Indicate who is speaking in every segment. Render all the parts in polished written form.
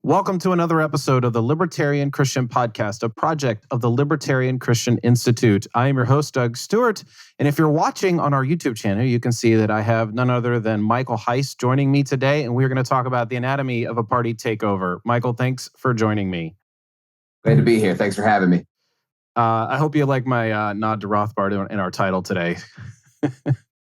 Speaker 1: Welcome to another episode of the Libertarian Christian Podcast, a project of the Libertarian Christian Institute. I am your host, Doug Stewart. And if you're watching on our YouTube channel, you can see that I have none other than Michael Heise joining me today. And we're going to talk about the anatomy of a party takeover. Michael, thanks for joining me.
Speaker 2: Glad to be here. Thanks for having me.
Speaker 1: I hope you like my nod to Rothbard in our title today.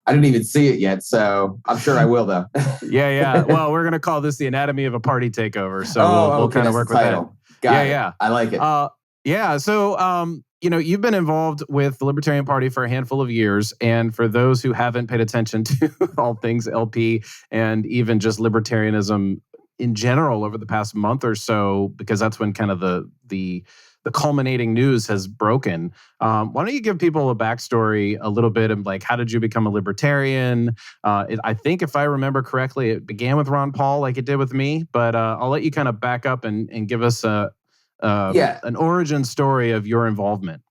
Speaker 2: I didn't even see it yet, so I'm sure I will, though.
Speaker 1: Yeah. Well, we're going to call this the anatomy of a party takeover. So we'll kind of work with that.
Speaker 2: Got it. I like it.
Speaker 1: So, you've been involved with the Libertarian Party for a handful of years. And for those who haven't paid attention to all things LP and even just libertarianism in general over the past month or so, because that's when kind of the culminating news has broken. Why don't you give people a backstory, a little bit of like, how did you become a libertarian? I think if I remember correctly, it began with Ron Paul like it did with me, but I'll let you kind of back up and give us an origin story of your involvement.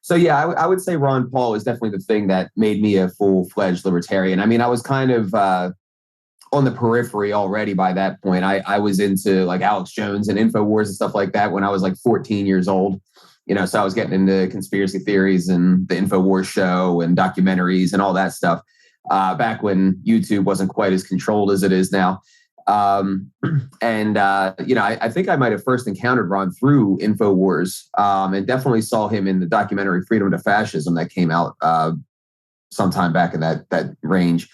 Speaker 2: So I would say Ron Paul is definitely the thing that made me a full-fledged libertarian. I mean, I was kind of on the periphery already by that point. I was into like Alex Jones and InfoWars and stuff like that when I was like 14 years old. So I was getting into conspiracy theories and the InfoWars show and documentaries and all that stuff back when YouTube wasn't quite as controlled as it is now. I think I might have first encountered Ron through InfoWars and definitely saw him in the documentary Freedom to Fascism that came out sometime back in that range.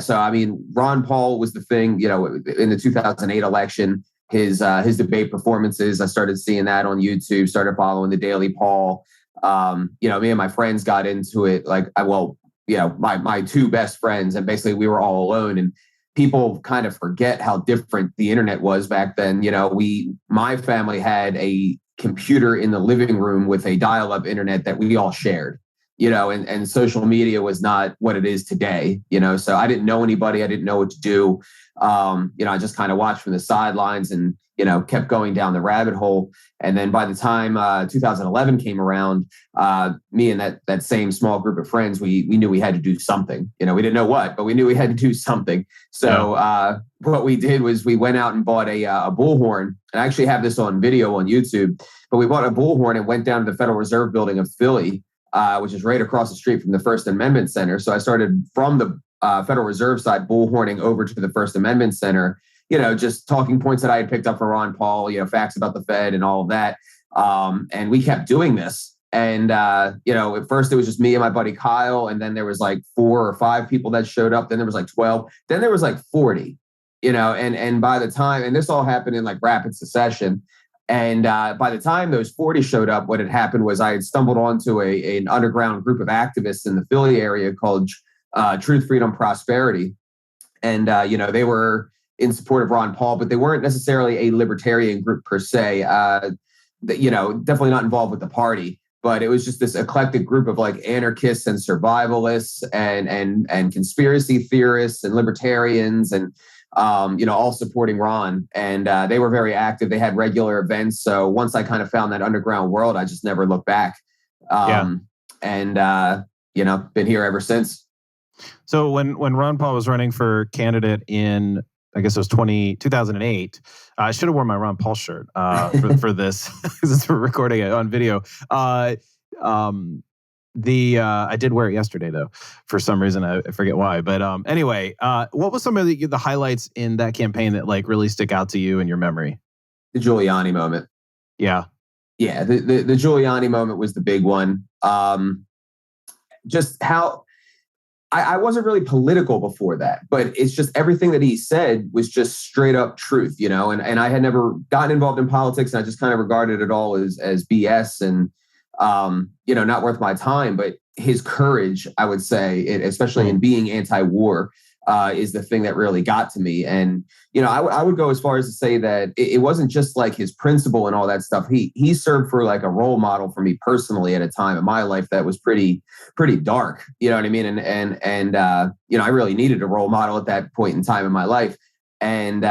Speaker 2: So I mean, Ron Paul was the thing, in the 2008 election, his debate performances, I started seeing that on YouTube, started following the Daily Paul. Me and my friends got into it, my two best friends, and basically we were all alone, and people kind of forget how different the internet was back then. My family had a computer in the living room with a dial-up internet that we all shared. And social media was not what it is today, so I didn't know anybody. I didn't know what to do. I just kind of watched from the sidelines and, kept going down the rabbit hole. And then by the time 2011 came around, me and that same small group of friends, we knew we had to do something. We didn't know what, but we knew we had to do something. So what we did was we went out and bought a bullhorn. And I actually have this on video on YouTube, but we bought a bullhorn and went down to the Federal Reserve Building of Philly, which is right across the street from the First Amendment Center. So I started from the Federal Reserve side, bullhorning over to the First Amendment Center, just talking points that I had picked up from Ron Paul, facts about the Fed and all of that. And we kept doing this. And, at first it was just me and my buddy Kyle. And then there was like 4 or 5 people that showed up. Then there was like 12. Then there was like 40, and by the time, and this all happened in like rapid succession. And by the time those 40 showed up, what had happened was I had stumbled onto an underground group of activists in the Philly area called Truth, Freedom, Prosperity. And, they were in support of Ron Paul, but they weren't necessarily a libertarian group per se, definitely not involved with the party. But it was just this eclectic group of like anarchists and survivalists and conspiracy theorists and libertarians and all supporting Ron. And they were very active. They had regular events. So once I kind of found that underground world, I just never looked back. Been here ever since.
Speaker 1: So when Ron Paul was running for candidate in, I guess it was 2008, I should have worn my Ron Paul shirt for this, since we're recording it on video. I did wear it yesterday though, for some reason. I forget why. But anyway, what was some of the highlights in that campaign that like really stick out to you in your memory?
Speaker 2: The Giuliani moment.
Speaker 1: Yeah.
Speaker 2: Yeah. The Giuliani moment was the big one. Just how I wasn't really political before that, but it's just everything that he said was just straight up truth, and I had never gotten involved in politics, and I just kind of regarded it all as BS and, not worth my time. But his courage, I would say, especially in being anti-war, is the thing that really got to me. And, I would go as far as to say that it wasn't just like his principle and all that stuff. He served for like a role model for me personally at a time in my life that was pretty dark. You know what I mean? And I really needed a role model at that point in time in my life. And,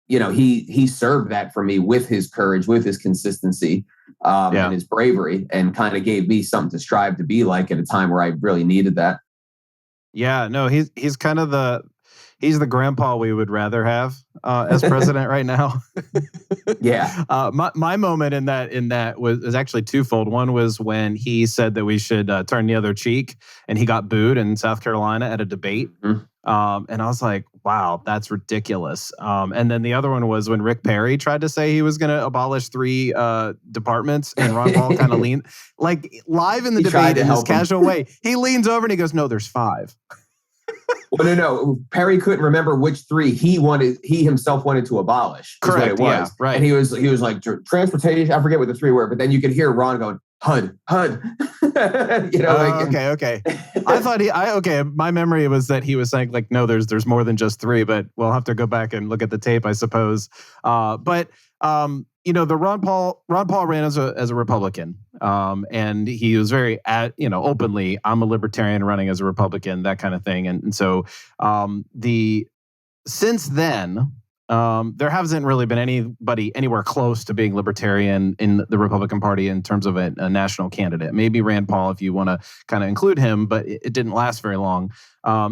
Speaker 2: he served that for me with his courage, with his consistency, and his bravery, and kind of gave me something to strive to be like at a time where I really needed that.
Speaker 1: Yeah, no, he's kind of he's the grandpa we would rather have as president right now.
Speaker 2: Yeah.
Speaker 1: My moment in that was actually twofold. One was when he said that we should turn the other cheek, and he got booed in South Carolina at a debate.
Speaker 2: Mm-hmm.
Speaker 1: And I was like, wow, that's ridiculous. And then the other one was when Rick Perry tried to say he was going to abolish 3 departments, and Ron Paul kind of leaned, like live in the debate in this casual way. He leans over and he goes, no, there's 5.
Speaker 2: Well, no. Perry couldn't remember which 3 he himself wanted to abolish.
Speaker 1: Correct.
Speaker 2: It was.
Speaker 1: Yeah, right.
Speaker 2: And he was like transportation. I forget what the 3 were, but then you could hear Ron going, HUD.
Speaker 1: Okay. I thought my memory was that he was saying like, no, there's more than just 3, but we'll have to go back and look at the tape, I suppose. But the Ron Paul ran as a Republican, and he was very openly, I'm a libertarian running as a Republican, that kind of thing, and so since then. There hasn't really been anybody anywhere close to being libertarian in the Republican Party in terms of a national candidate. Maybe Rand Paul, if you want to kind of include him, but it didn't last very long.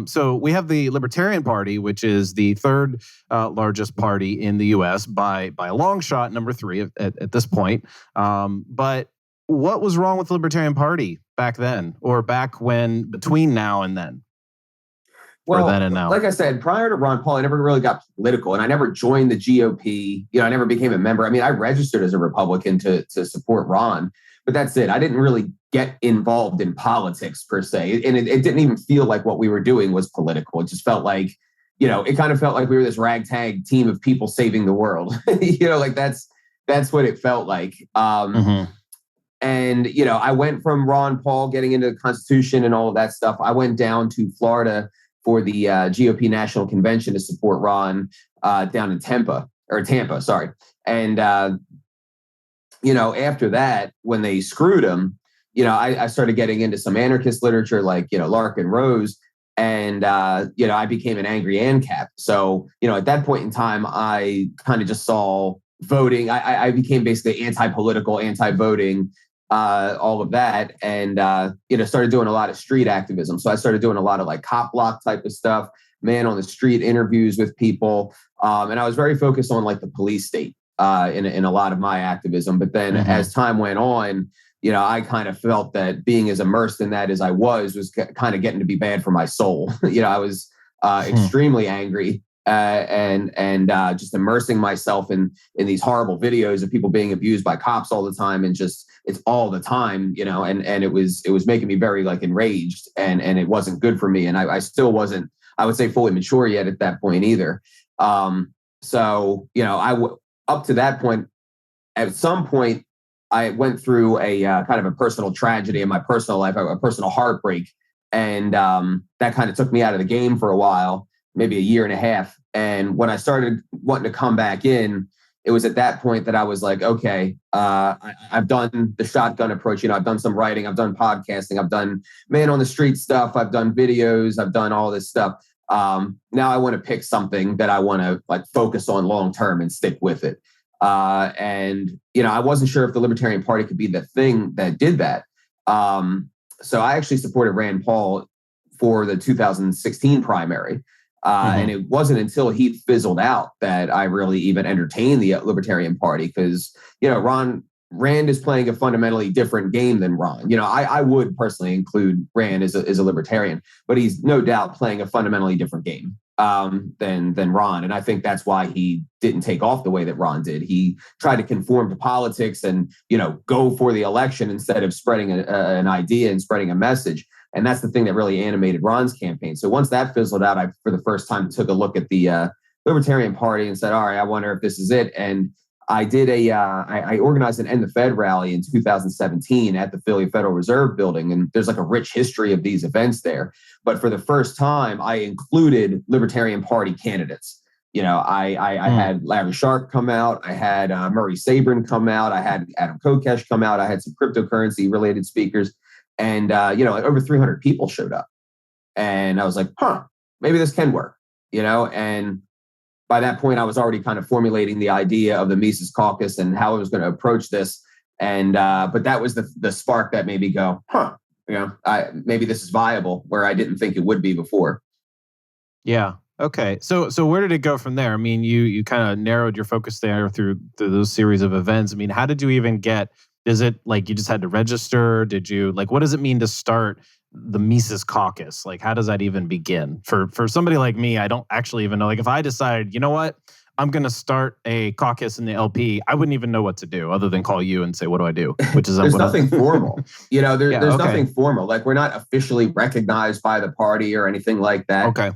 Speaker 1: So we have the Libertarian Party, which is the 3rd largest party in the U.S. by a long shot, number 3 at this point. But what was wrong with the Libertarian Party back then, or back when between now and then?
Speaker 2: Well, like I said, prior to Ron Paul, I never really got political, and I never joined the GOP. I never became a member. I mean, I registered as a Republican to support Ron, but that's it. I didn't really get involved in politics per se, and it didn't even feel like what we were doing was political. It just felt like, it kind of felt like we were this ragtag team of people saving the world. Like that's what it felt like. And I went from Ron Paul getting into the Constitution and all of that stuff. I went down to Florida for the GOP National Convention to support Ron down in Tampa. And, after that, when they screwed him, I started getting into some anarchist literature like, Lark and Rose. And, I became an angry ANCAP. So, at that point in time, I kind of just saw voting. I became basically anti-political, anti-voting, all of that, and started doing a lot of street activism. So I started doing a lot of like cop block type of stuff, man on the street interviews with people, and I was very focused on like the police state in a lot of my activism. But then as time went on, I kind of felt that being as immersed in that as I was kind of getting to be bad for my soul. I was extremely angry. And just immersing myself in these horrible videos of people being abused by cops all the time, and just it's all the time, and it was making me very like enraged, and it wasn't good for me, and I still wasn't, I would say, fully mature yet at that point either. So up to that point, at some point, I went through a kind of a personal tragedy in my personal life, a personal heartbreak, and that kind of took me out of the game for a while. Maybe a year and a half. And when I started wanting to come back in, it was at that point that I was like, okay, I've done the shotgun approach. I've done some writing, I've done podcasting, I've done man on the street stuff, I've done videos, I've done all this stuff. Now I want to pick something that I want to like focus on long term and stick with it. And I wasn't sure if the Libertarian Party could be the thing that did that. So I actually supported Rand Paul for the 2016 primary. And it wasn't until he fizzled out that I really even entertained the Libertarian Party, because, Rand is playing a fundamentally different game than Ron. I would personally include Rand as a libertarian, but he's no doubt playing a fundamentally different game than Ron. And I think that's why he didn't take off the way that Ron did. He tried to conform to politics and, go for the election instead of spreading an idea and spreading a message. And that's the thing that really animated Ron's campaign. So once that fizzled out, I, for the first time, took a look at the Libertarian Party and said, all right, I wonder if this is it. And I did I organized an End the Fed rally in 2017 at the Philly Federal Reserve building. And there's like a rich history of these events there. But for the first time, I included Libertarian Party candidates. I had Larry Sharp come out. I had Murray Sabrin come out. I had Adam Kokesh come out. I had some cryptocurrency related speakers. And, over 300 people showed up. And I was like, maybe this can work, and by that point, I was already kind of formulating the idea of the Mises Caucus and how I was going to approach this. And but that was the spark that made me go, maybe this is viable, where I didn't think it would be before.
Speaker 1: Yeah. Okay. So where did it go from there? I mean, you kind of narrowed your focus there through those series of events. I mean, how did you even get? Is it like you just had to register? Did you like what does it mean to start the Mises Caucus? Like, how does that even begin? For somebody like me, I don't actually even know. Like, if I decided, you know what, I'm going to start a caucus in the LP, I wouldn't even know what to do other than call you and say, what do I do? Which is
Speaker 2: There's nothing formal.
Speaker 1: Yeah,
Speaker 2: There's
Speaker 1: okay.
Speaker 2: nothing formal. Like, we're not officially recognized by the party or anything like that.
Speaker 1: Okay.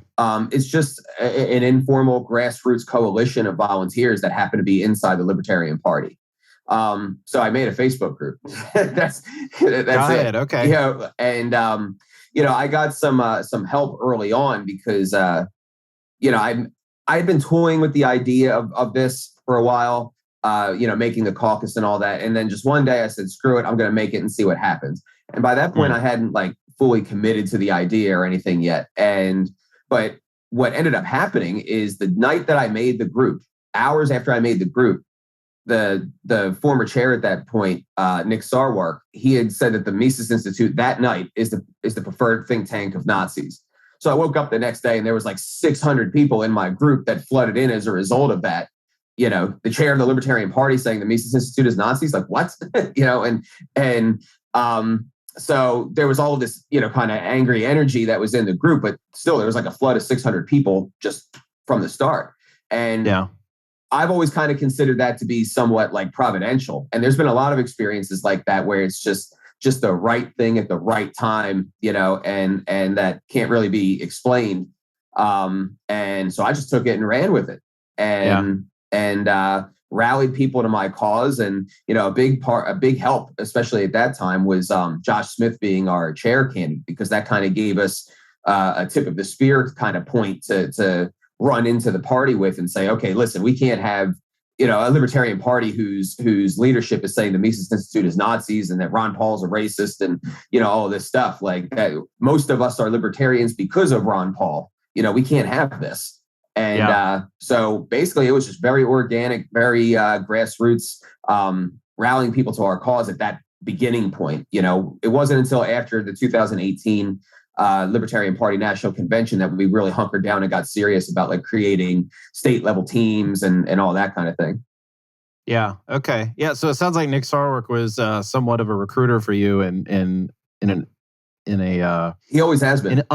Speaker 2: It's just an informal grassroots coalition of volunteers that happen to be inside the Libertarian Party. So I made a Facebook group. that's
Speaker 1: Got
Speaker 2: it.
Speaker 1: it. Okay.
Speaker 2: You know, and I got some help early on because I'd been toying with the idea of this for a while. Making the caucus and all that, and then just one day I said, "Screw it, I'm going to make it and see what happens." And by that point, I hadn't like fully committed to the idea or anything yet. But what ended up happening is the night that I made the group, hours after I made the group, the former chair at that point, Nick Sarwark, he had said that the Mises Institute that night is the preferred think tank of Nazis. So I woke up the next day and there was like 600 people in my group that flooded in as a result of that. The chair of the Libertarian Party saying the Mises Institute is Nazis, like what? So there was all of this, kind of angry energy that was in the group, but still there was like a flood of 600 people just from the start. And
Speaker 1: yeah.
Speaker 2: I've always kind of considered that to be somewhat like providential. And there's been a lot of experiences like that where it's just the right thing at the right time, and that can't really be explained. And so I just took it and ran with it and rallied people to my cause. And, a big help, especially at that time, was Josh Smith being our chair candidate, because that kind of gave us a tip of the spear kind of point to run into the party with and say, okay, listen, we can't have, a Libertarian Party whose leadership is saying the Mises Institute is Nazis and that Ron Paul's a racist and, all this stuff. Like that, most of us are libertarians because of Ron Paul. We can't have this. And so basically it was just very organic, very grassroots, rallying people to our cause at that beginning point. It wasn't until after the 2018 Libertarian Party National Convention that we really hunkered down and got serious about like creating state level teams and all that kind of thing.
Speaker 1: Yeah. Okay. Yeah. So it sounds like Nick Sarwark was somewhat of a recruiter for you in a
Speaker 2: he always has been
Speaker 1: in an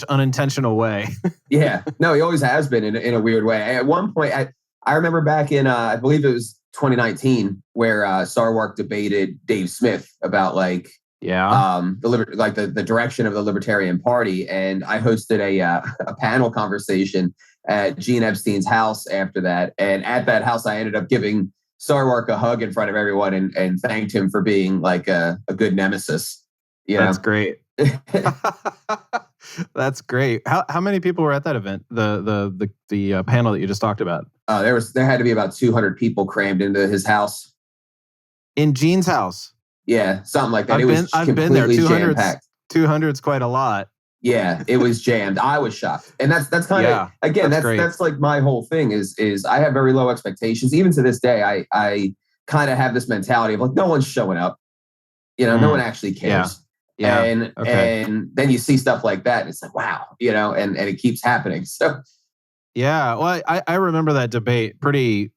Speaker 1: unintentional way.
Speaker 2: Yeah. No, he always has been in a weird way. At one point, I remember back in I believe it was 2019 where Sarwark debated Dave Smith about like the direction of the Libertarian Party, and I hosted a panel conversation at Gene Epstein's house after that. And at that house, I ended up giving Sarwark a hug in front of everyone and thanked him for being like a good nemersis.
Speaker 1: That's great. That's great. How many people were at that event? The panel that you just talked about.
Speaker 2: There had to be about 200 people crammed into his house.
Speaker 1: In Gene's house.
Speaker 2: Yeah, something like that.
Speaker 1: I've been there. 200's quite a lot.
Speaker 2: Yeah, it was jammed. I was shocked, and that's kind of again that's like my whole thing is I have very low expectations. Even to this day, I kind of have this mentality of like no one's showing up. No one actually cares.
Speaker 1: Yeah.
Speaker 2: And then you see stuff like that, and it's like wow, and it keeps happening. So
Speaker 1: yeah, well, I remember that debate pretty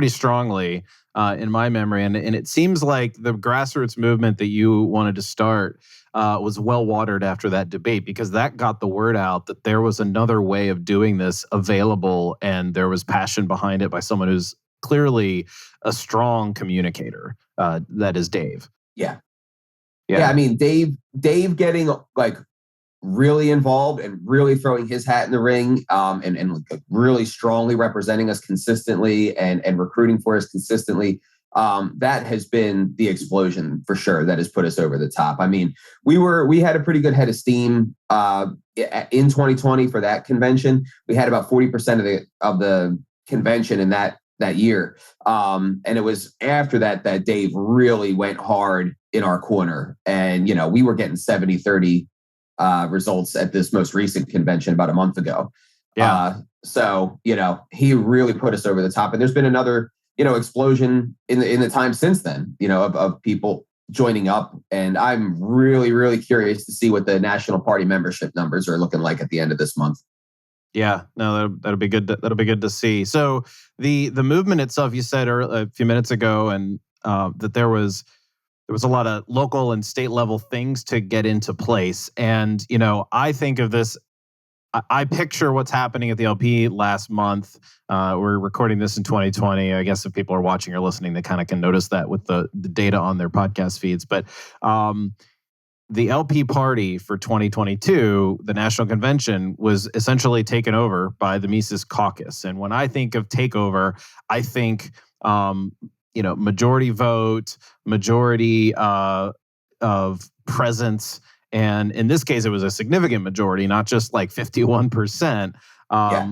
Speaker 1: strongly. In my memory. And it seems like the grassroots movement that you wanted to start was well watered after that debate, because that got the word out that there was another way of doing this available, and there was passion behind it by someone who's clearly a strong communicator. That is Dave.
Speaker 2: Yeah. I mean, Dave getting like really involved and really throwing his hat in the ring, and really strongly representing us consistently and recruiting for us consistently. That has been the explosion for sure that has put us over the top. I mean, we had a pretty good head of steam in 2020 for that convention. We had about 40% of the convention in that year. And it was after that Dave really went hard in our corner. And, we were getting 70-30 results at this most recent convention about a month ago.
Speaker 1: Yeah.
Speaker 2: So, he really put us over the top. And there's been another, explosion in the time since then, of people joining up. And I'm really, really curious to see what the National Party membership numbers are looking like at the end of this month.
Speaker 1: Yeah, no, that'll be good. That'll be good to see. So the movement itself, you said a few minutes ago, and that there was a lot of local and state level things to get into place. And I think of this. I picture what's happening at the LP last month. We're recording this in 2020. I guess if people are watching or listening, they kind of can notice that with the data on their podcast feeds. But the LP party for 2022, the national convention, was essentially taken over by the Mises Caucus. And when I think of takeover, I think majority vote, majority of presence. And in this case, it was a significant majority, not just like 51%,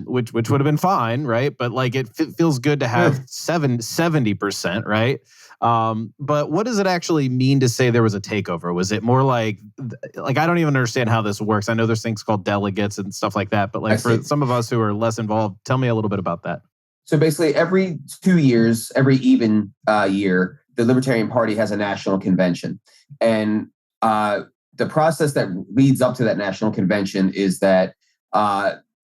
Speaker 1: which would have been fine, right? But like it feels good to have 70%, right? But what does it actually mean to say there was a takeover? Was it more like I don't even understand how this works. I know there's things called delegates and stuff like that, but like for some of us who are less involved, tell me a little bit about that.
Speaker 2: So basically every 2 years, every even year, the Libertarian Party has a national convention. And the process that leads up to that national convention is that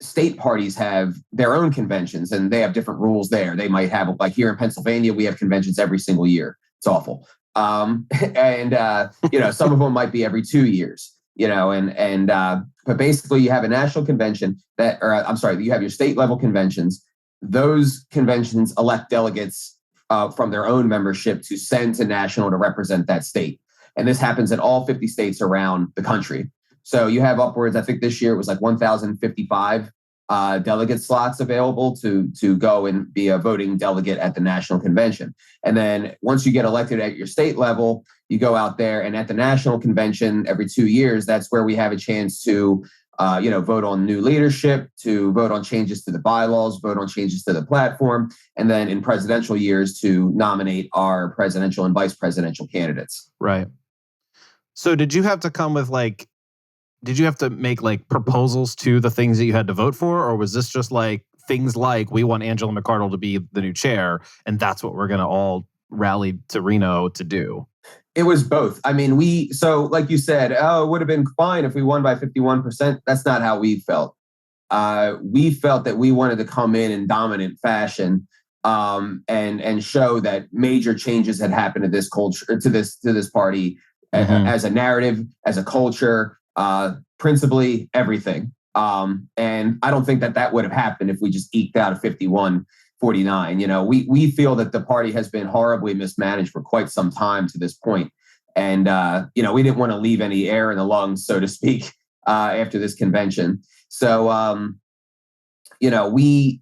Speaker 2: state parties have their own conventions and they have different rules there. They might have, like here in Pennsylvania, we have conventions every single year. It's awful. Some of them might be every 2 years, but basically you have a national convention you have your state level conventions. Those conventions elect delegates from their own membership to send to national to represent that state. And this happens in all 50 states around the country. So you have upwards, I think this year it was like 1,055 delegate slots available to go and be a voting delegate at the national convention. And then once you get elected at your state level, you go out there, and at the national convention every 2 years, that's where we have a chance to vote on new leadership, to vote on changes to the bylaws, vote on changes to the platform, and then in presidential years to nominate our presidential and vice presidential candidates.
Speaker 1: Right. So did you have to come with did you have to make like proposals to the things that you had to vote for? Or was this just like things like we want Angela McArdle to be the new chair and that's what we're going to all rally to Reno to do?
Speaker 2: It was both. I mean, like you said, it would have been fine if we won by 51%. That's not how we felt. We felt that we wanted to come in dominant fashion and show that major changes had happened to this culture, to this party, as a narrative, as a culture, principally everything. And I don't think that would have happened if we just eked out a 51-49. We feel that the party has been horribly mismanaged for quite some time to this point. And, we didn't want to leave any air in the lungs, so to speak, after this convention. So, we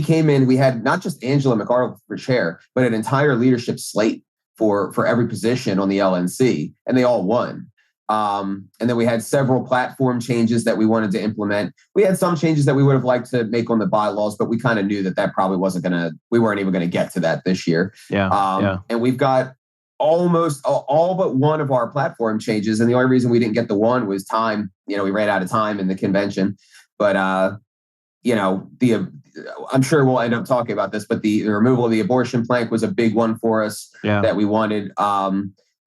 Speaker 2: came in, we had not just Angela McArdle for chair, but an entire leadership slate for every position on the LNC, and they all won. And then we had several platform changes that we wanted to implement. We had some changes that we would have liked to make on the bylaws, but we kind of knew that probably we weren't even going to get to that this year. And we've got almost all but one of our platform changes. And the only reason we didn't get the one was time. We ran out of time in the convention, but, I'm sure we'll end up talking about this, but the removal of the abortion plank was a big one for us that we wanted.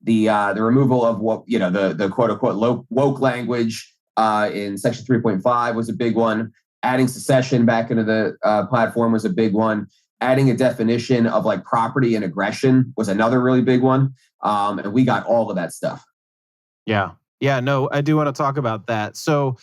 Speaker 2: The removal of what, the quote unquote woke language in section 3.5 was a big one. Adding secession back into the platform was a big one. Adding a definition of like property and aggression was another really big one. And we got all of that stuff.
Speaker 1: Yeah. Yeah. No, I do want to talk about that. So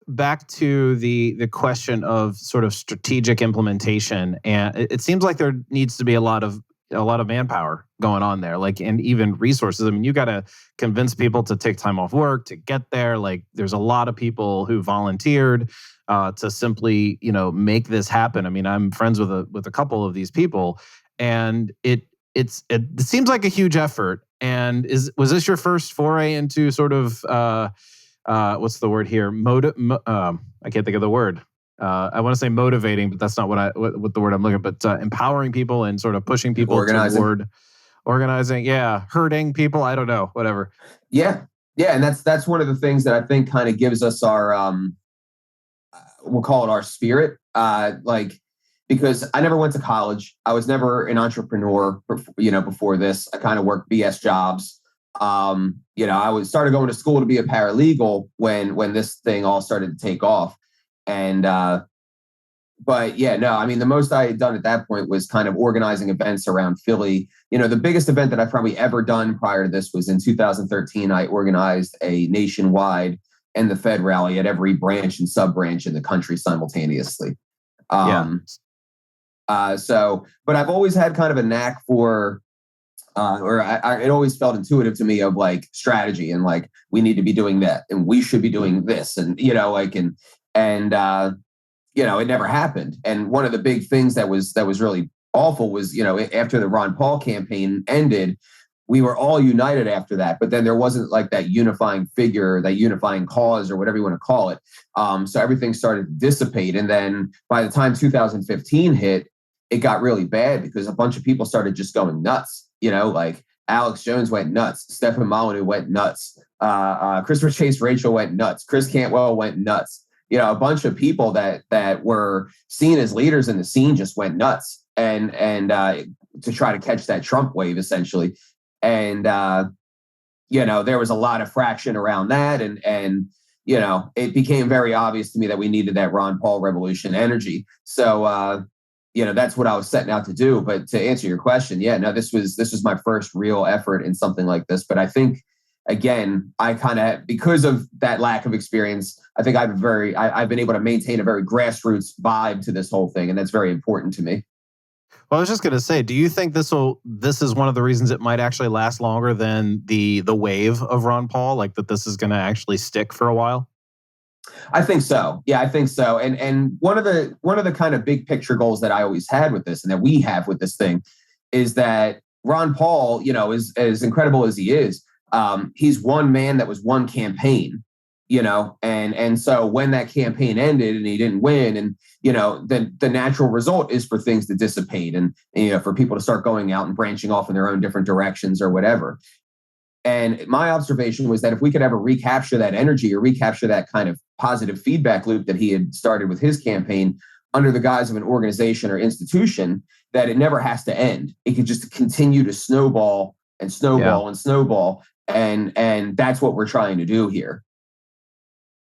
Speaker 1: back to the question of sort of strategic implementation, and it seems like there needs to be a lot of manpower going on there, and even resources. I mean, you got to convince people to take time off work to get there. Like, there's a lot of people who volunteered to simply, make this happen. I mean, I'm friends with a couple of these people, and it seems like a huge effort. And was this your first foray into sort of what's the word here? I can't think of the word. I want to say motivating, but that's not what the word I'm looking at. But empowering people and sort of pushing people toward organizing. Yeah, hurting people. I don't know. Whatever.
Speaker 2: Yeah, and that's one of the things that I think kind of gives us our we'll call it our spirit. Because I never went to college. I was never an entrepreneur. Before this, I kind of worked BS jobs. I started going to school to be a paralegal when this thing all started to take off. And but yeah, no, I mean, the most I had done at that point was kind of organizing events around Philly. The biggest event that I've probably ever done prior to this was in 2013. I organized a nationwide and the Fed rally at every branch and sub branch in the country simultaneously.
Speaker 1: Yeah.
Speaker 2: But I've always had kind of a knack for, it always felt intuitive to me of like strategy and like, we need to be doing that and we should be doing this. And, it never happened. And one of the big things that was really awful was, after the Ron Paul campaign ended, we were all united after that. But then there wasn't like that unifying figure, that unifying cause or whatever you want to call it. So everything started to dissipate. And then by the time 2015 hit, it got really bad because a bunch of people started just going nuts. Like Alex Jones went nuts. Stefan Molyneux went nuts. Christopher Chase Rachel went nuts. Chris Cantwell went nuts. A bunch of people that were seen as leaders in the scene just went nuts and to try to catch that Trump wave, essentially. And, there was a lot of fraction around that. And it became very obvious to me that we needed that Ron Paul revolution energy. So, that's what I was setting out to do. But to answer your question, this was my first real effort in something like this. But I think, again, I kind of, because of that lack of experience, I think I've been able to maintain a very grassroots vibe to this whole thing. And that's very important to me.
Speaker 1: Well, I was just going to say, do you think this is one of the reasons it might actually last longer than the wave of Ron Paul, like that this is going to actually stick for a while?
Speaker 2: I think so. Yeah, I think so. And one of the kind of big picture goals that I always had with this and that we have with this thing is that Ron Paul, is as incredible as he is, he's one man that was one campaign, and so when that campaign ended and he didn't win, and then the natural result is for things to dissipate and for people to start going out and branching off in their own different directions or whatever. And my observation was that if we could ever recapture that energy or recapture that kind of positive feedback loop that he had started with his campaign under the guise of an organization or institution, that it never has to end. It could just continue to snowball and snowball and snowball. And that's what we're trying to do here.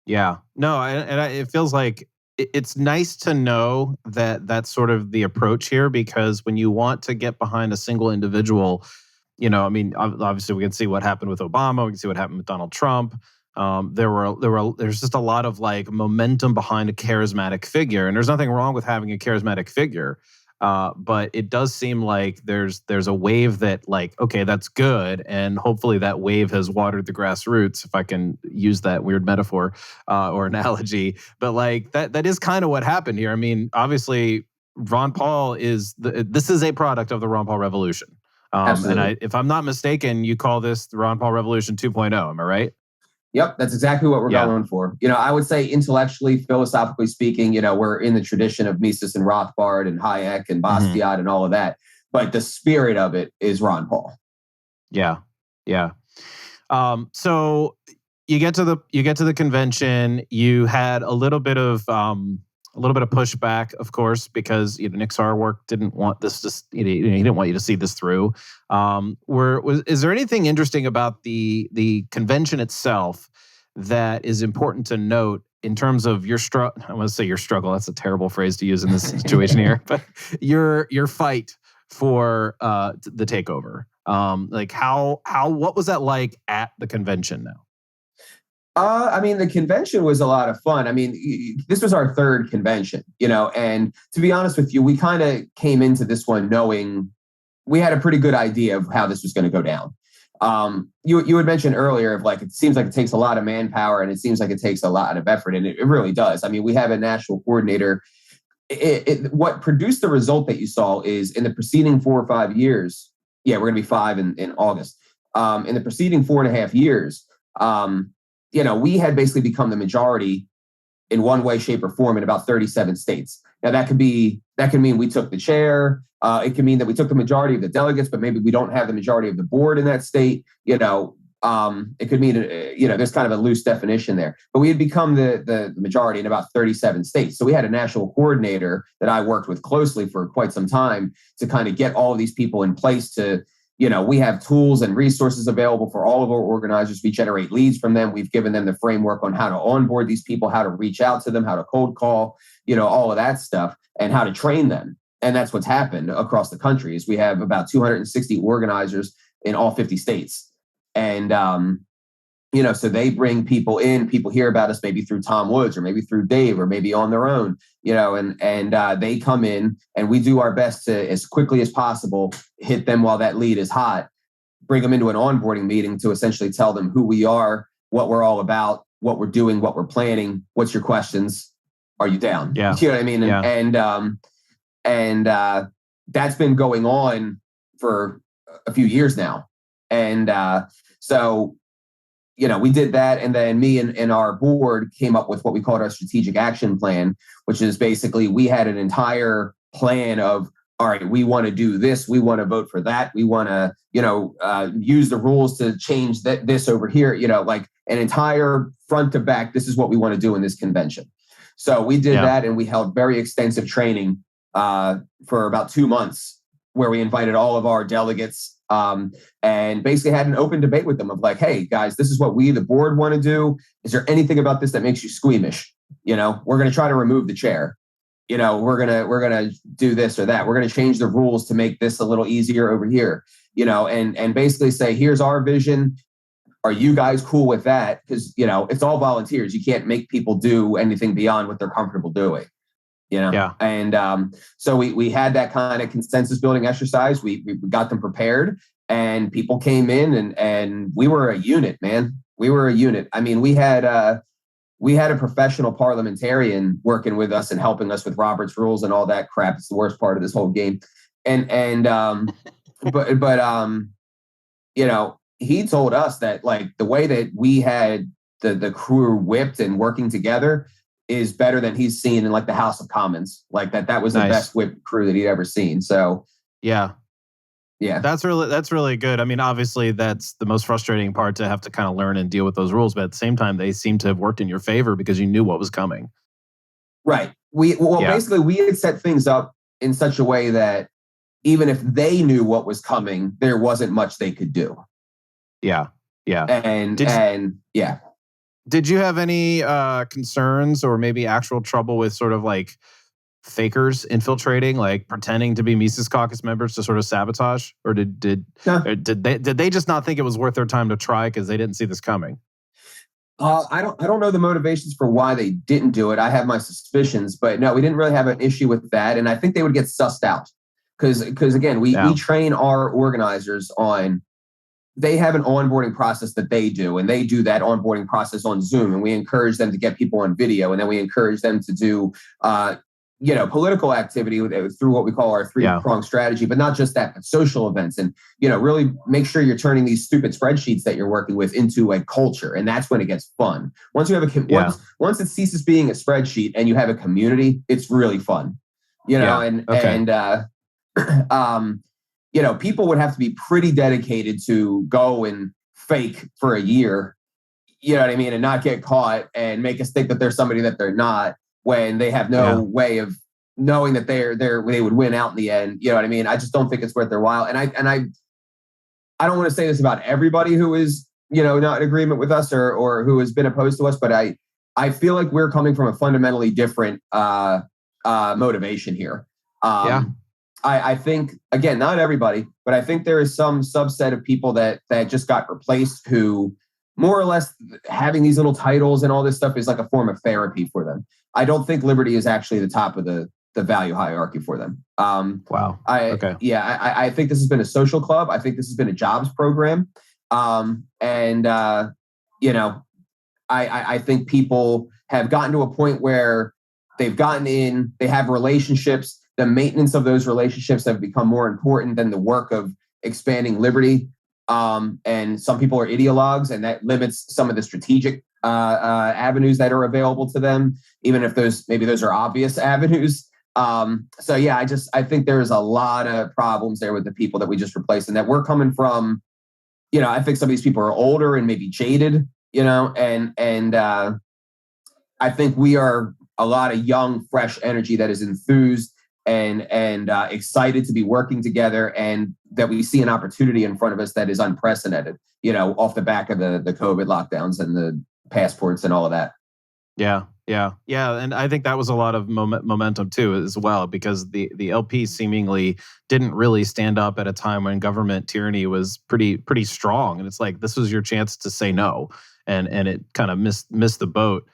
Speaker 1: Yeah. No, it feels like it's nice to know that that's sort of the approach here, because when you want to get behind a single individual, obviously we can see what happened with Obama. We can see what happened with Donald Trump. There's just a lot of like momentum behind a charismatic figure, and there's nothing wrong with having a charismatic figure. But it does seem like there's a wave that like, okay, that's good. And hopefully that wave has watered the grassroots, if I can use that weird metaphor or analogy. But like that is kind of what happened here. I mean, obviously Ron Paul this is a product of the Ron Paul revolution. And if I'm not mistaken, you call this the Ron Paul Revolution 2.0. Am I right?
Speaker 2: Yep, that's exactly what we're going for. I would say intellectually, philosophically speaking, we're in the tradition of Mises and Rothbard and Hayek and Bastiat and all of that. But the spirit of it is Ron Paul.
Speaker 1: Yeah. So you get to the convention. You had a little bit of pushback, of course, because Nick Sarwark didn't want this to. He didn't want you to see this through. Is there anything interesting about the convention itself that is important to note in terms of your struggle? I want to say your struggle. That's a terrible phrase to use in this situation here, but your fight for the takeover. What was that like at the convention now?
Speaker 2: The convention was a lot of fun. This was our third convention, and to be honest with you, we kind of came into this one knowing we had a pretty good idea of how this was going to go down. You had mentioned earlier of like, it seems like it takes a lot of manpower and it seems like it takes a lot of effort, and it really does. We have a national coordinator. What produced the result that you saw is in the preceding 4 or 5 years. Yeah, we're going to be 5 in August. In the preceding 4.5 years, we had basically become the majority in one way, shape, or form in about 37 states. Now that could mean we took the chair. It could mean that we took the majority of the delegates, but maybe we don't have the majority of the board in that state. It could mean, there's kind of a loose definition there. But we had become the majority in about 37 states. So we had a national coordinator that I worked with closely for quite some time to kind of get all of these people in place to we have tools and resources available for all of our organizers. We generate leads from them. We've given them the framework on how to onboard these people, how to reach out to them, how to cold call, all of that stuff, and how to train them. And that's what's happened across the country is we have about 260 organizers in all 50 states. And, so they bring people in, people hear about us maybe through Tom Woods or maybe through Dave or maybe on their own, and they come in and we do our best to, as quickly as possible, hit them while that lead is hot, bring them into an onboarding meeting to essentially tell them who we are, what we're all about, what we're doing, what we're planning, what's your questions, are you down?
Speaker 1: Yeah.
Speaker 2: You know what I mean?
Speaker 1: Yeah.
Speaker 2: And that's been going on for a few years now. And so we did that. And then me and our board came up with what we called our strategic action plan, which is basically we had an entire plan of, all right, we want to do this. We want to vote for that. We want to, use the rules to change this over here, like an entire front to back. This is what we want to do in this convention. So we did that, and we held very extensive training for about 2 months where we invited all of our delegates and basically had an open debate with them of like, hey, guys, this is what we, the board, want to do. Is there anything about this that makes you squeamish? We're going to try to remove the chair. We're going to do this or that. We're going to change the rules to make this a little easier over here, and basically say, here's our vision. Are you guys cool with that? Because, it's all volunteers. You can't make people do anything beyond what they're comfortable doing.
Speaker 1: Yeah.
Speaker 2: And so we had that kind of consensus building exercise. We got them prepared, and people came in, and we were a unit, man. We were a unit. I mean, we had a professional parliamentarian working with us and helping us with Robert's rules and all that crap. It's the worst part of this whole game. But he told us that like the way that we had the crew whipped and working together is better than he's seen in like the House of Commons. Like that was the best whipped crew that he'd ever seen. So
Speaker 1: yeah, that's really good. I mean, obviously that's the most frustrating part, to have to kind of learn and deal with those rules, but at the same time they seem to have worked in your favor because you knew what was coming.
Speaker 2: Right. Basically we had set things up in such a way that even if they knew what was coming, there wasn't much they could do.
Speaker 1: Yeah. Did you have any concerns or maybe actual trouble with sort of like fakers infiltrating, like pretending to be Mises Caucus members to sort of sabotage? Or did they just not think it was worth their time to try because they didn't see this coming?
Speaker 2: I don't know the motivations for why they didn't do it. I have my suspicions, but no, we didn't really have an issue with that. And I think they would get sussed out because again, we train our organizers on. They have an onboarding process that they do, and they do that onboarding process on Zoom. And we encourage them to get people on video, and then we encourage them to do, political activity through what we call our three-pronged strategy. But not just that, but social events, and really make sure you're turning these stupid spreadsheets that you're working with into a culture, and that's when it gets fun. Once you have once it ceases being a spreadsheet and you have a community, it's really fun. People would have to be pretty dedicated to go and fake for a year, you know what I mean, and not get caught and make us think that they're somebody that they're not when they have no way of knowing that they would win out in the end. You know what I mean? I just don't think it's worth their while. And I don't want to say this about everybody who is, not in agreement with us or who has been opposed to us, but I feel like we're coming from a fundamentally different motivation here. I think, again, not everybody, but I think there is some subset of people that just got replaced who more or less having these little titles and all this stuff is like a form of therapy for them. I don't think liberty is actually the top of the value hierarchy for them.
Speaker 1: Wow.
Speaker 2: I think this has been a social club. I think this has been a jobs program. I think people have gotten to a point where they've gotten in, they have relationships. The maintenance of those relationships have become more important than the work of expanding liberty. And some people are ideologues, and that limits some of the strategic avenues that are available to them, even if those are obvious avenues. I think there's a lot of problems there with the people that we just replaced, and that we're coming from. I think some of these people are older and maybe jaded, and I think we are a lot of young, fresh energy that is enthused and excited to be working together, and that we see an opportunity in front of us that is unprecedented, off the back of the COVID lockdowns and the passports and all of that.
Speaker 1: Yeah. And I think that was a lot of momentum too, as well, because the LP seemingly didn't really stand up at a time when government tyranny was pretty strong. And it's like, this was your chance to say no. And it kind of missed the boat.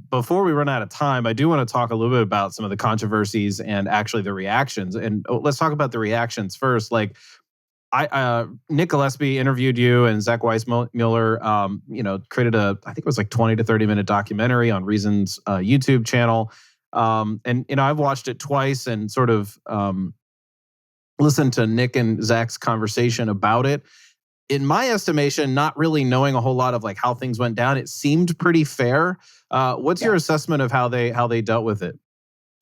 Speaker 1: Before we run out of time, I do want to talk a little bit about some of the controversies and actually the reactions. And let's talk about the reactions first. Like, Nick Gillespie interviewed you, and Zach Weissmuller, created I think it was like 20 to 30 minute documentary on Reason's YouTube channel. And I've watched it twice and sort of listened to Nick and Zach's conversation about it. In my estimation, not really knowing a whole lot of like how things went down, it seemed pretty fair. What's your assessment of how they dealt with it?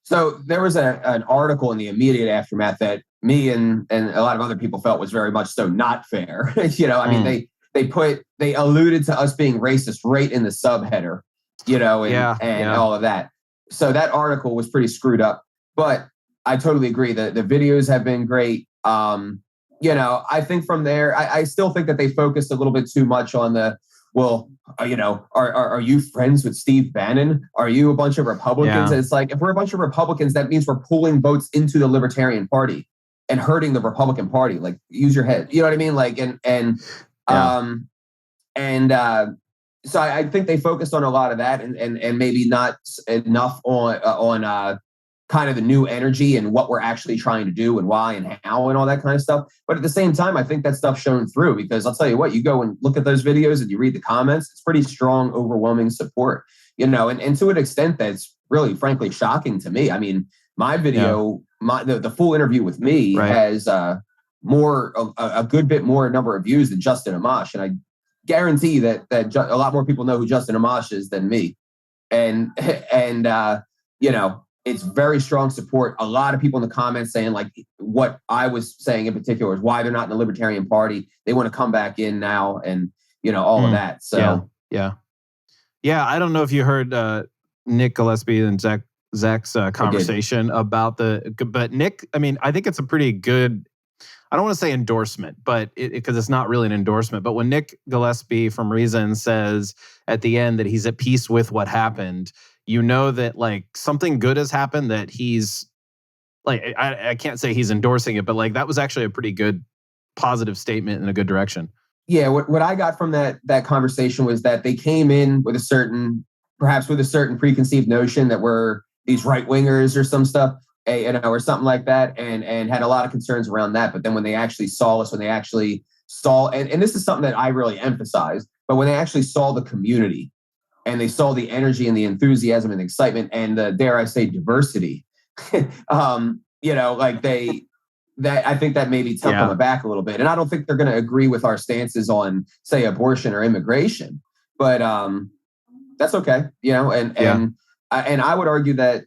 Speaker 2: So there was an article in the immediate aftermath that me and a lot of other people felt was very much so not fair. I mean, they alluded to us being racist right in the subheader, and all of that. So that article was pretty screwed up. But I totally agree that the videos have been great. I think from there, I still think that they focused a little bit too much on are you friends with Steve Bannon? Are you a bunch of Republicans?
Speaker 1: Yeah.
Speaker 2: And it's like, if we're a bunch of Republicans, that means we're pulling votes into the Libertarian Party and hurting the Republican Party. Like, use your head. You know what I mean? Like, so I think they focused on a lot of that and maybe not enough on kind of the new energy and what we're actually trying to do and why and how and all that kind of stuff. But at the same time, I think that stuff shone through, because I'll tell you what, you go and look at those videos and you read the comments, it's pretty strong, overwhelming support, and to an extent that's really, frankly, shocking to me. I mean, my video, the full interview with me has a good bit more number of views than Justin Amash. And I guarantee that a lot more people know who Justin Amash is than me. And it's very strong support. A lot of people in the comments saying, like, what I was saying in particular is why they're not in the Libertarian Party. They want to come back in now, and all of that. So
Speaker 1: yeah. I don't know if you heard Nick Gillespie and Zach's conversation about but Nick, I mean, I think it's a pretty good, I don't want to say endorsement, but because it's not really an endorsement. But when Nick Gillespie from Reason says at the end that he's at peace with what happened, that like something good has happened, that he's like, I can't say he's endorsing it, but like that was actually a pretty good positive statement in a good direction.
Speaker 2: Yeah. What I got from that conversation was that they came in with a certain preconceived notion that we're these right wingers or some stuff, or something like that, and had a lot of concerns around that. But then when they actually saw us, when they actually saw, and this is something that I really emphasize, but when they actually saw the community, and they saw the energy and the enthusiasm and excitement and the, dare I say, diversity, I think that maybe took them aback a little bit. And I don't think they're going to agree with our stances on, say, abortion or immigration, but that's okay, and I would argue that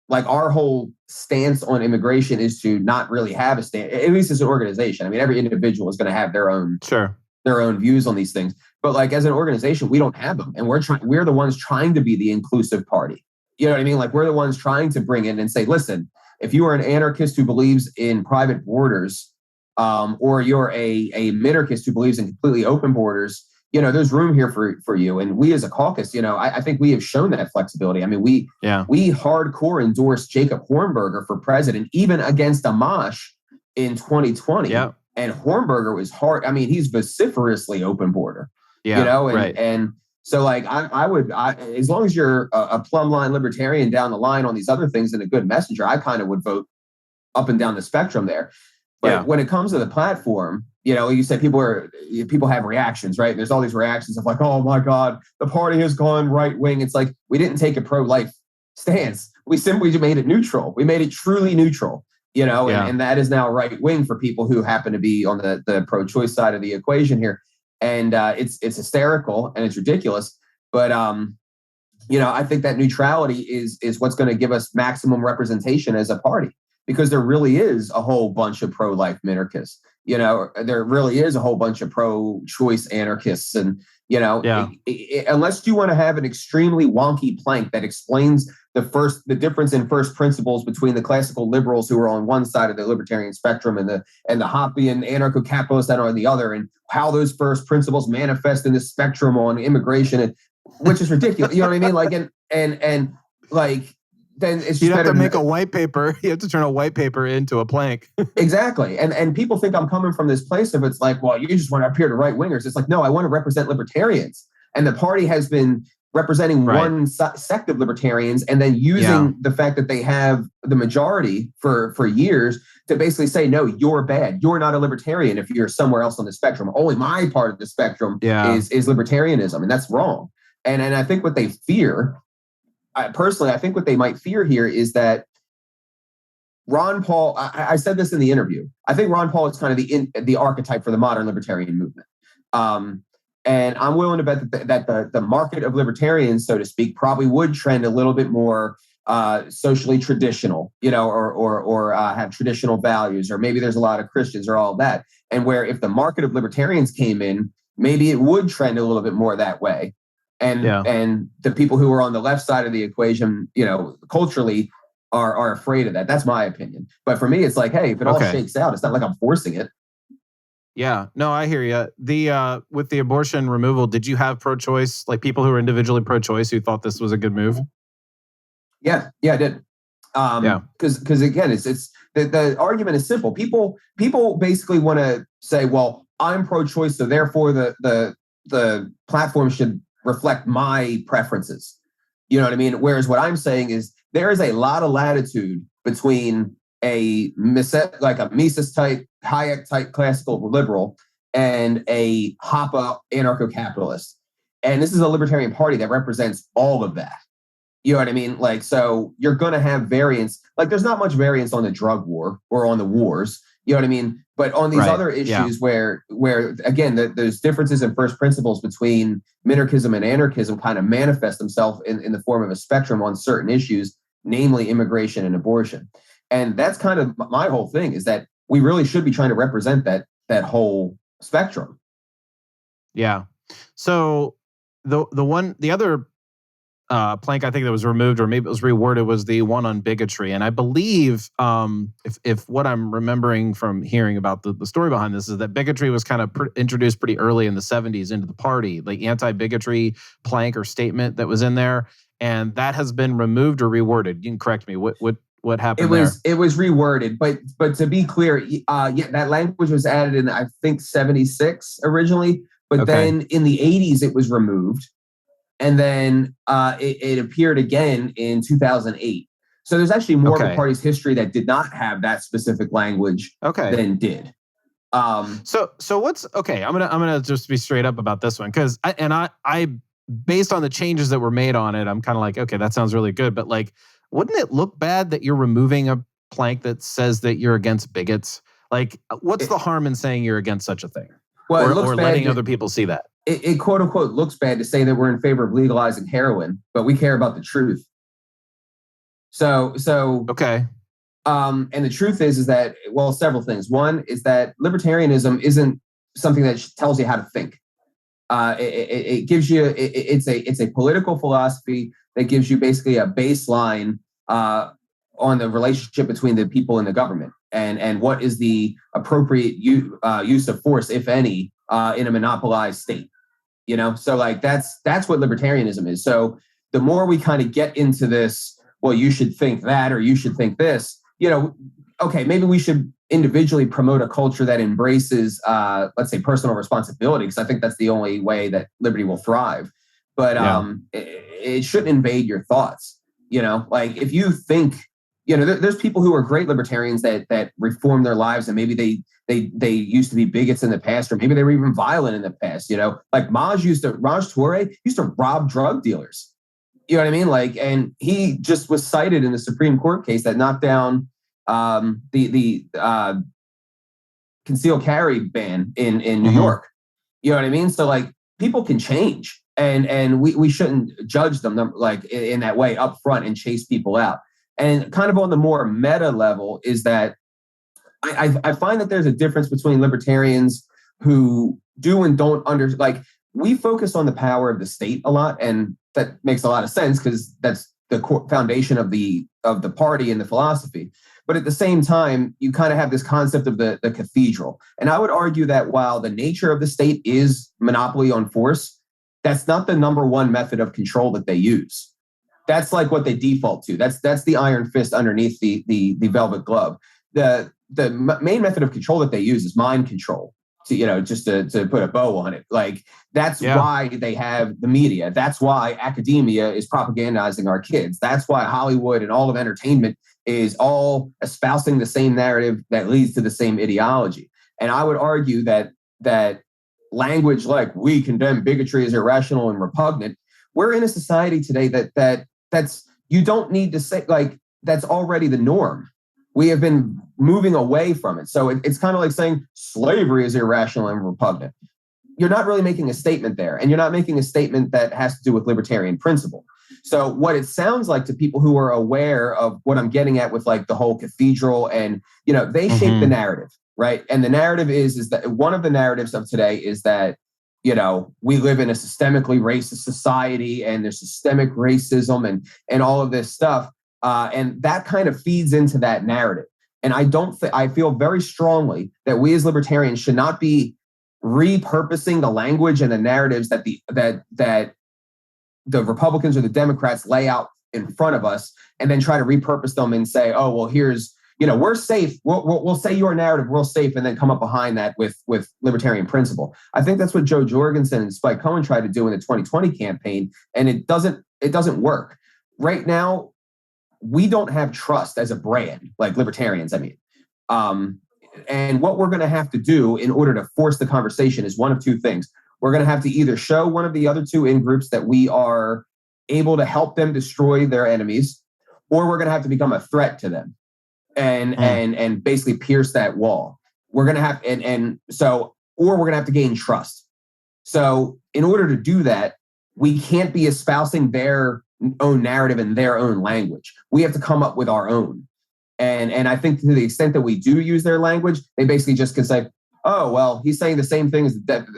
Speaker 2: our whole stance on immigration is to not really have a stance, at least as an organization. I mean, every individual is going to have their own views on these things. But like as an organization, we don't have them. And we're the ones trying to be the inclusive party. You know what I mean? Like, we're the ones trying to bring in and say, listen, if you are an anarchist who believes in private borders, or you're a minarchist who believes in completely open borders, there's room here for you. And we as a caucus, I think we have shown that flexibility. I mean, we hardcore endorsed Jacob Hornberger for president, even against Amash in 2020. Yeah. And Hornberger was hard. I mean, he's vociferously open border. And so like I would, as long as you're a plumb line libertarian down the line on these other things and a good messenger, I kind of would vote up and down the spectrum there. But when it comes to the platform, you said people have reactions, right? There's all these reactions of like, oh my God, the party has gone right wing. It's like, we didn't take a pro-life stance. We simply made it neutral. We made it truly neutral, and that is now right wing for people who happen to be on the pro-choice side of the equation here. And it's hysterical and it's ridiculous. But, I think that neutrality is what's going to give us maximum representation as a party, because there really is a whole bunch of pro-life minarchists. There really is a whole bunch of pro-choice anarchists. And, unless you want to have an extremely wonky plank that explains the difference in first principles between the classical liberals who are on one side of the libertarian spectrum and the Hoppian anarcho-capitalists that are on the other, and how those first principles manifest in the spectrum on immigration, which is ridiculous. You know what I mean? Like, and like, then it's just
Speaker 1: you'd have
Speaker 2: better
Speaker 1: to make a white paper. You have to turn a white paper into a plank.
Speaker 2: Exactly. And people think I'm coming from this place of it's like, well, you just want to appear to right wingers. It's like, no, I want to represent libertarians. And the party has been representing one sect of libertarians and then using the fact that they have the majority for years to basically say, no, you're bad. You're not a libertarian if you're somewhere else on the spectrum. Only my part of the spectrum is libertarianism. And that's wrong. And I think what they fear, personally, I think what they might fear here is that Ron Paul, I said this in the interview, I think Ron Paul is kind of the archetype for the modern libertarian movement. And I'm willing to bet that the market of libertarians, so to speak, probably would trend a little bit more socially traditional, or have traditional values, or maybe there's a lot of Christians or all of that. And where if the market of libertarians came in, maybe it would trend a little bit more that way. And the people who are on the left side of the equation, culturally are afraid of that. That's my opinion. But for me, it's like, hey, if it all shakes out, it's not like I'm forcing it.
Speaker 1: Yeah, no, I hear you. With the abortion removal, did you have pro-choice, like people who were individually pro-choice who thought this was a good move?
Speaker 2: Yeah, I did. Because again, it's the argument is simple. People basically want to say, well, I'm pro-choice, so therefore the platform should reflect my preferences. You know what I mean? Whereas what I'm saying is there is a lot of latitude between a Mises type, Hayek type classical liberal and a Hoppe anarcho-capitalist. And this is a libertarian party that represents all of that. You know what I mean? Like, so you're going to have variance. Like, there's not much variance on the drug war or on the wars. You know what I mean? But on these other issues where again, those differences in first principles between minarchism and anarchism kind of manifest themselves in the form of a spectrum on certain issues, namely immigration and abortion. And that's kind of my whole thing, is that we really should be trying to represent that whole spectrum. Yeah.
Speaker 1: So the other plank I think that was removed, or maybe it was reworded, was the one on bigotry. And I believe, if what I'm remembering from hearing about the story behind this is that bigotry was kind of introduced pretty early in the 70s into the party, like anti-bigotry plank or statement that was in there, and that has been removed or reworded. You can correct me. What happened there?
Speaker 2: It was reworded, but to be clear, that language was added in, I think, 76 originally, but then in the 80s it was removed. And then it appeared again in 2008. So there's actually more of the party's history that did not have that specific language than did.
Speaker 1: So what's I'm gonna just be straight up about this one, because I based on the changes that were made on it, I'm kind of like, okay, that sounds really good, but like, wouldn't it look bad that you're removing a plank that says that you're against bigots? Like, what's the harm in saying you're against such a thing?
Speaker 2: Well,
Speaker 1: or letting other people see that?
Speaker 2: It quote unquote looks bad to say that we're in favor of legalizing heroin, but we care about the truth. So and the truth is that, well, several things. One is that libertarianism isn't something that tells you how to think. It gives you it's a political philosophy that gives you basically a baseline on the relationship between the people and the government, and what is the appropriate use of force, if any, in a monopolized state. So like that's what libertarianism is. So the more we kind of get into this, well, you should think that, or you should think this, maybe we should individually promote a culture that embraces, let's say, personal responsibility, because I think that's the only way that liberty will thrive. But it shouldn't invade your thoughts. Like, if you think, there's people who are great libertarians that reform their lives, and maybe they used to be bigots in the past, or maybe they were even violent in the past. Like Raj Toure used to rob drug dealers. You know what I mean? Like, and he just was cited in the Supreme Court case that knocked down the concealed carry ban in New York. You know what I mean? So like, people can change, and we shouldn't judge them like in that way up front and chase people out. And kind of on the more meta level is that I find that there's a difference between libertarians who do and don't we focus on the power of the state a lot, and that makes a lot of sense because that's the core foundation of the party and the philosophy. But at the same time, you kind of have this concept of the cathedral. And I would argue that while the nature of the state is monopoly on force, that's not the number one method of control that they use. That's like what they default to. That's the iron fist underneath the velvet glove. The main method of control that they use is mind control. Just to put a bow on it. Like, that's why they have the media. That's why academia is propagandizing our kids. That's why Hollywood and all of entertainment is all espousing the same narrative that leads to the same ideology. And I would argue that language like "we condemn bigotry as irrational and repugnant," we're in a society today that's you don't need to say, like, that's already the norm. We have been moving away from it. So it's kind of like saying slavery is irrational and repugnant. You're not really making a statement there, and you're not making a statement that has to do with libertarian principle. So what it sounds like to people who are aware of what I'm getting at with like the whole cathedral, and they shape the narrative, right? And the narrative is that one of the narratives of today is that we live in a systemically racist society, and there's systemic racism and all of this stuff. And that kind of feeds into that narrative. And I feel very strongly that we as libertarians should not be repurposing the language and the narratives that the Republicans or the Democrats lay out in front of us, and then try to repurpose them and say, oh, well, here's, we're safe. We'll say your narrative, we're safe, and then come up behind that with libertarian principle. I think that's what Joe Jorgensen and Spike Cohen tried to do in the 2020 campaign, and it doesn't work. Right now, we don't have trust as a brand, like libertarians, I mean. And what we're going to have to do in order to force the conversation is one of two things. We're going to have to either show one of the other two in-groups that we are able to help them destroy their enemies, or we're going to have to become a threat to them and basically pierce that wall. We're going to have, or we're going to have to gain trust. So in order to do that, we can't be espousing their own narrative in their own language. We have to come up with our own. And I think to the extent that we do use their language, they basically just can say, oh, well, he's saying the same thing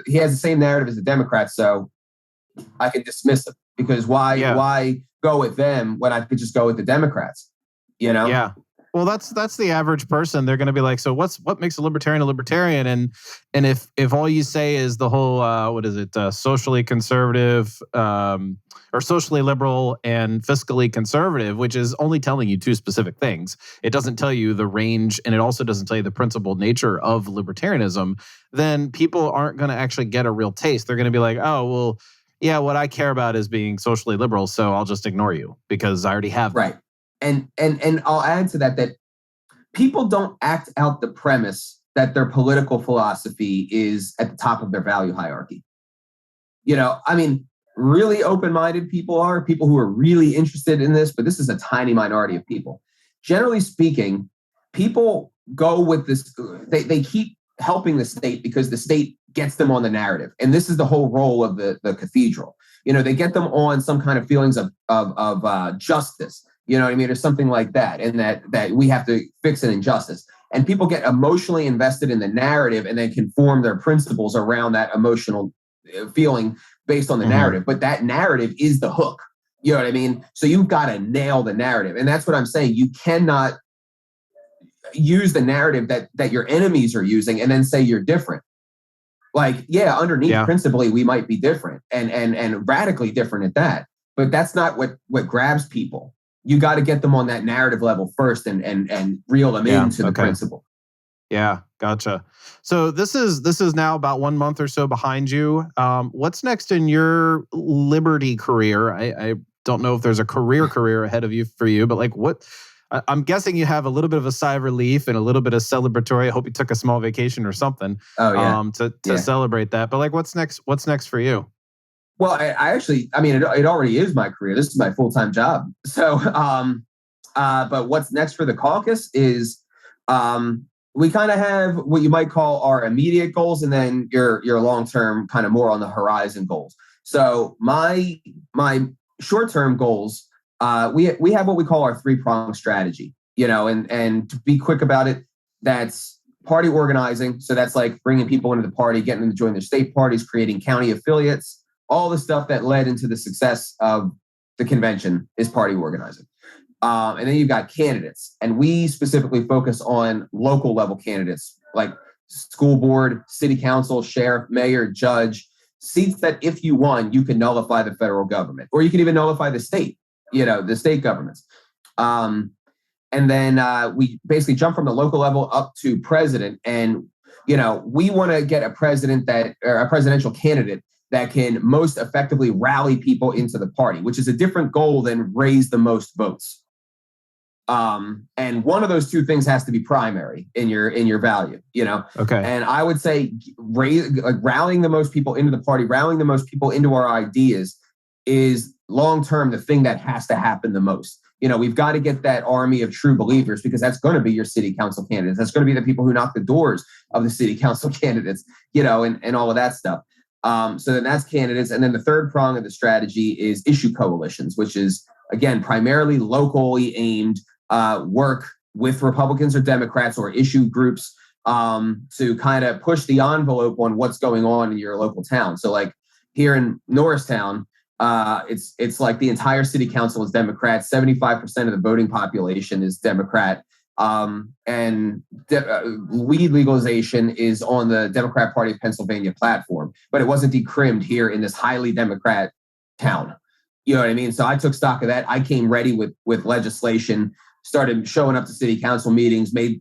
Speaker 2: he has the same narrative as the Democrats, so I can dismiss him. Because why go with them when I could just go with the Democrats?
Speaker 1: Yeah. Well, that's the average person. They're going to be like, so what makes a libertarian? And if all you say is the whole socially conservative or socially liberal and fiscally conservative, which is only telling you two specific things. It doesn't tell you the range, and it also doesn't tell you the principled nature of libertarianism. Then people aren't going to actually get a real taste. They're going to be like, oh, well, yeah, what I care about is being socially liberal, so I'll just ignore you because I already have that.
Speaker 2: Right. And I'll add to that people don't act out the premise that their political philosophy is at the top of their value hierarchy. Really open-minded people are people who are really interested in this, but this is a tiny minority of people. Generally speaking, people go with this, they keep helping the state because the state gets them on the narrative. And this is the whole role of the cathedral. They get them on some kind of feelings of justice. You know what I mean? Or something like that. And that we have to fix an injustice. And people get emotionally invested in the narrative and then can form their principles around that emotional feeling based on the narrative. But that narrative is the hook. You know what I mean? So you've got to nail the narrative. And that's what I'm saying. You cannot use the narrative that your enemies are using and then say you're different. Like, yeah, underneath principally, we might be different and radically different at that. But that's not what grabs people. You got to get them on that narrative level first and reel them into the principle.
Speaker 1: Yeah, gotcha. So this is now about 1 month or so behind you. What's next in your liberty career? I don't know if there's a career ahead of you for you, but like what? I'm guessing you have a little bit of a sigh of relief and a little bit of celebratory. I hope you took a small vacation or something. To celebrate that. But like, what's next? What's next for you?
Speaker 2: Well, I actually, it already is my career. This is my full-time job. So, but what's next for the caucus is we kind of have what you might call our immediate goals and then your long-term kind of more on the horizon goals. So my short-term goals, we have what we call our three-pronged strategy, and to be quick about it, that's party organizing. So that's like bringing people into the party, getting them to join their state parties, creating county affiliates, all the stuff that led into the success of the convention is party organizing. And then you've got candidates. And we specifically focus on local level candidates like school board, city council, sheriff, mayor, judge, seats that if you won, you can nullify the federal government, or you can even nullify the state, the state governments. And then we basically jump from the local level up to president. And, we want to get a presidential candidate that can most effectively rally people into the party, which is a different goal than raise the most votes. And one of those two things has to be primary in your value,
Speaker 1: Okay.
Speaker 2: And I would say rallying the most people into the party, rallying the most people into our ideas is long-term the thing that has to happen the most. We've got to get that army of true believers, because that's going to be your city council candidates. That's going to be the people who knock the doors of the city council candidates, and all of that stuff. So then that's candidates. And then the third prong of the strategy is issue coalitions, which is, again, primarily locally aimed work with Republicans or Democrats or issue groups to kind of push the envelope on what's going on in your local town. So like here in Norristown, it's like the entire city council is Democrat. 75% of the voting population is Democrat. And weed legalization is on the Democrat Party of Pennsylvania platform, but it wasn't decrimmed here in this highly Democrat town. You know what I mean? So I took stock of that. I came ready with legislation, started showing up to city council meetings, made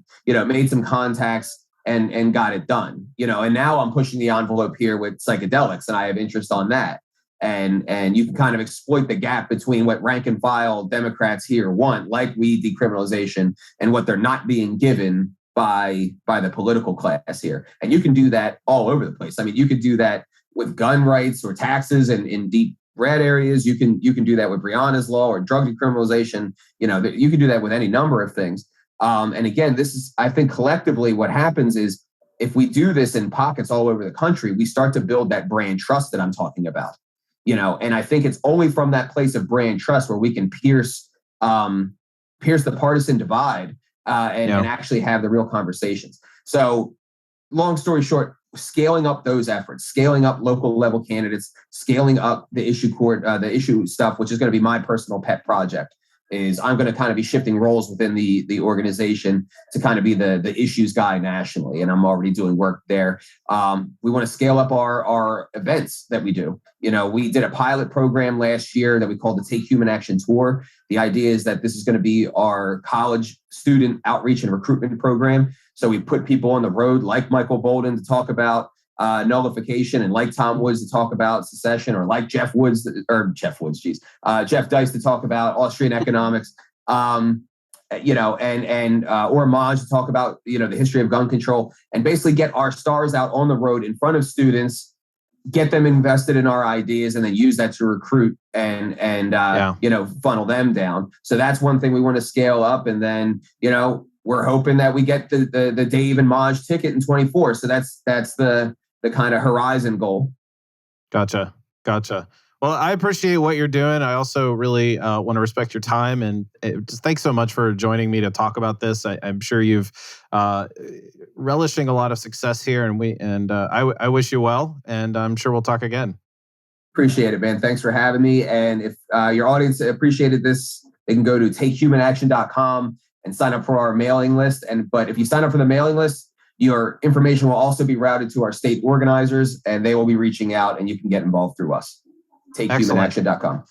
Speaker 2: some contacts and got it done. And now I'm pushing the envelope here with psychedelics, and I have interest on that. And you can kind of exploit the gap between what rank and file Democrats here want, like weed decriminalization, and what they're not being given by the political class here. And you can do that all over the place. I mean, you could do that with gun rights or taxes and in deep red areas. You can do that with Breonna's law or drug decriminalization. You can do that with any number of things. And again, this is, I think, collectively what happens is if we do this in pockets all over the country, we start to build that brand trust that I'm talking about. And I think it's only from that place of brand trust where we can pierce the partisan divide and actually have the real conversations. So long story short, scaling up those efforts, scaling up local level candidates, scaling up the issue stuff, which is going to be my personal pet project, is I'm going to kind of be shifting roles within the organization to kind of be the issues guy nationally. And I'm already doing work there. We want to scale up our events that we do. We did a pilot program last year that we called the Take Human Action Tour. The idea is that this is going to be our college student outreach and recruitment program. So we put people on the road like Michael Bolden to talk about nullification, and like Tom Woods to talk about secession, or like Jeff Dice to talk about Austrian economics, or Maj to talk about, the history of gun control, and basically get our stars out on the road in front of students, get them invested in our ideas, and then use that to recruit and funnel them down. So that's one thing we want to scale up. And then, we're hoping that we get the Dave and Maj ticket in 24. So that's the kind of horizon goal.
Speaker 1: Gotcha. Well, I appreciate what you're doing. I also really want to respect your time, and just thanks so much for joining me to talk about this. I'm sure you've relishing a lot of success here, and I wish you well, and I'm sure we'll talk again.
Speaker 2: Appreciate it, man. Thanks for having me. And if your audience appreciated this, they can go to takehumanaction.com and sign up for our mailing list. But if you sign up for the mailing list, your information will also be routed to our state organizers, and they will be reaching out, and you can get involved through us. TakeHumanAction.com.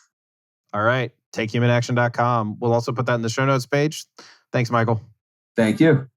Speaker 1: All right. TakeHumanAction.com. We'll also put that in the show notes page. Thanks, Michael.
Speaker 2: Thank you.